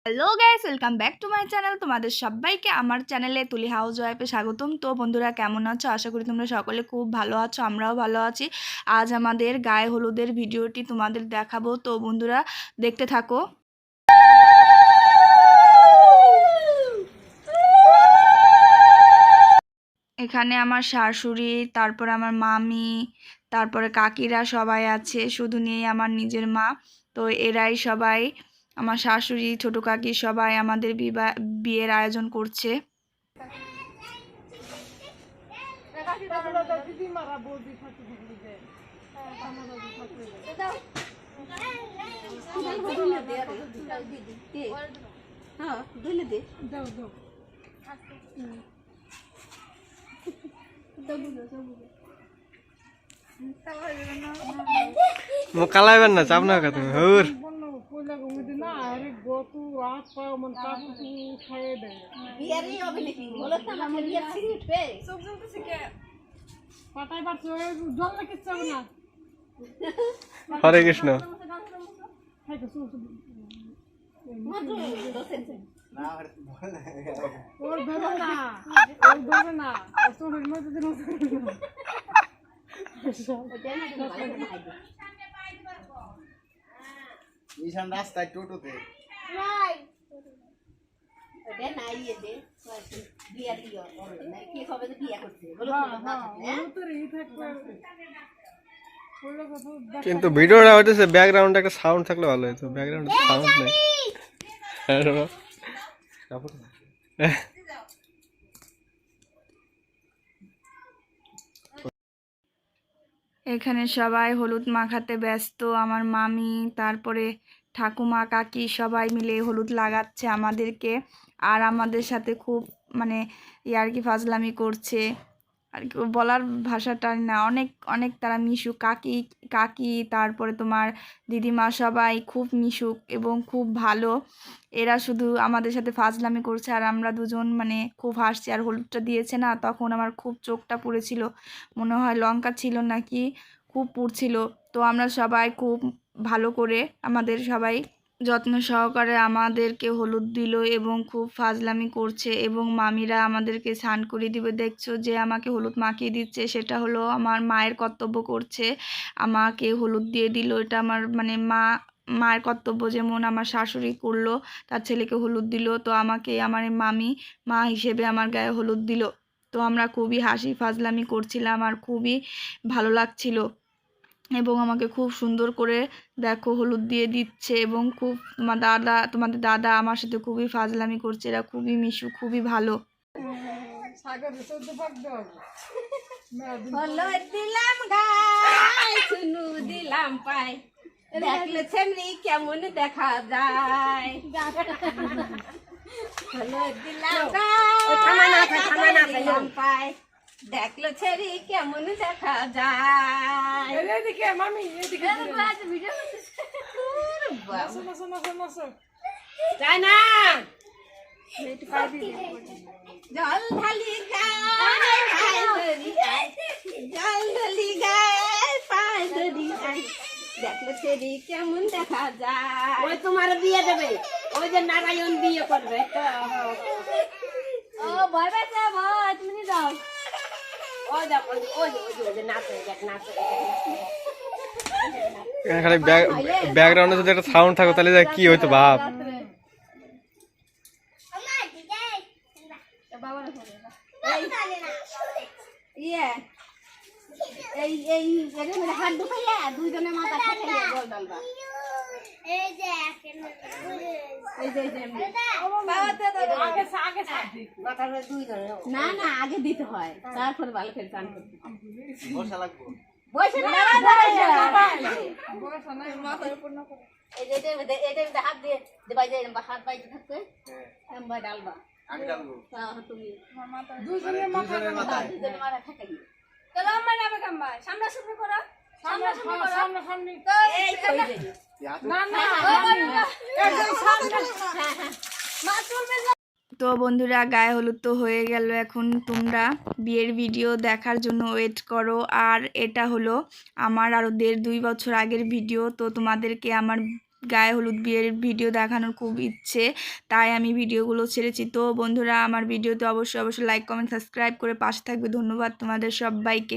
Hello guys, welcome back to my channel. তোমাদের সবাইকে আমার চ্যানেলে তুলি হাউস ওয়াইফে স্বাগতম। তো বন্ধুরা, কেমন আছো? আশা করি তোমরা সকলে খুব ভালো আছো, আমরাও ভালো আছি। আজ আমাদের গায়ে হলুদের ভিডিওটি তোমাদের দেখাবো, তো বন্ধুরা দেখতে থাকো। এখানে আমার শাশুড়ি, তারপরে আমার মামি, তারপরে কাকিরা সবাই আছে, শুধু নেই আমার নিজের মা। তো এরাই সবাই, আমার শাশুড়ি, ছোট কাকি সবাই আমাদের বিয়ের আয়োজন করছে। কালাইবেন না, চাপ না তুমি হুর হরে কৃষ্ণ। রাস্তায় টোটোতে কিন্তু ভিডিওটা হইতেছে ব্যাকগ্রাউন্ডে একটা সাউন্ড থাকলে ভালো হতো। ব্যাকগ্রাউন্ডে সাউন্ড নেই। এখানে সবাই হলুদ মাখাতে ব্যস্ত। আমার মামি, তারপরে ঠাকুমা, কাকি সবাই মিলে হলুদ লাগাচ্ছে আমাদেরকে, আর আমাদের সাথে খুব ইয়ার্কি ফাজলামি করছে। আর কি বলার ভাষাটা না, অনেক অনেক তারা মিশুক। কাকি কাকি তারপরে তোমার দিদিমা সবাই খুব মিশুক এবং খুব ভালো। এরা শুধু আমাদের সাথে ফাজলামি করছে, আর আমরা দুজন খুব হাসছি। আর হলুদটা দিয়েছে না, তখন আমার খুব চোখটা পুড়েছিল, মনে হয় লঙ্কা ছিল নাকি, খুব পুড়ছিল। তো আমরা সবাই খুব ভালো করে, আমাদের সবাই যত্ন সহকারে আমাদেরকে হলুদ দিল এবং খুব ফাজলামি করছে। এবং মামিরা আমাদেরকে স্নান করিয়ে দিবে। দেখছো যে আমাকে হলুদ মাখিয়ে দিচ্ছে, সেটা হলো আমার মায়ের কর্তব্য করছে, আমাকে হলুদ দিয়ে দিল। এটা আমার মায়ের কর্তব্য। যেমন আমার শাশুড়ি করলো, তার ছেলেকে হলুদ দিল, তো আমাকে আমার মামি মা হিসেবে আমার গায়ে হলুদ দিল। তো আমরা খুবই হাসি ফাজলামি করছিলাম, আর খুবই ভালো লাগছিল। এবং আমাকে খুব সুন্দর করে দেখো হলুদ দিয়ে দিচ্ছে। এবং খুব তোমাদের দাদা আমার সাথে খুবই ফাজলামি করছে। এরা খুবই মিশু, খুবই ভালো। দিলাম গাই শুনু দিলাম পাই, দেখলে ছেমরি কেমন দেখা যায়। দিলাম দিলাম পাই, দেখলো ছেড়ি কেমন দেখা যায়। না জল ঢালি গায়, জল ঢালি গায় পায় ধরি, দেখলো ছেড়ি কেমন দেখা যায়। ওই তোমার বিয়ে দেবে, ওই যে নারায়ণ বিয়ে করবে। ও ভয় পাইছে, ভয় তুমি যাও। ওই যাও, ওই যে নাচে নাচে। খালি ব্যাকগ্রাউন্ডে যদি একটা সাউন্ড থাকো তাহলে কি হইতো ভাব। হাত ঢুকাইয়া দুইজনে মাথা খাইয়া জল ডালবা। না না, আগে দিতে হয়, তারপরে ভালো করে চান করতে হাত দিয়ে হাত বাইতে থাকবে, ডালবা তুমি মাথা খাই। চলো আমার নামে কাম্বাই সামনাসামনি করো, সামনাসামনি তো বন্ধুরা, গায়ে হলুদ তো হয়ে গেল। এখন তোমরা বিয়ের ভিডিও দেখার জন্য ওয়েট করো। আর এটা হলো আমার আরও 1.5-2 বছর আগের ভিডিও। তো তোমাদেরকে আমার গায়ে হলুদ বিয়ের ভিডিও দেখানোর খুব ইচ্ছে, তাই আমি ভিডিওগুলো ছেড়েছি। তো বন্ধুরা, আমার ভিডিওতে অবশ্যই লাইক কমেন্ট সাবস্ক্রাইব করে পাশে থাকবে। ধন্যবাদ তোমাদের সবাইকে।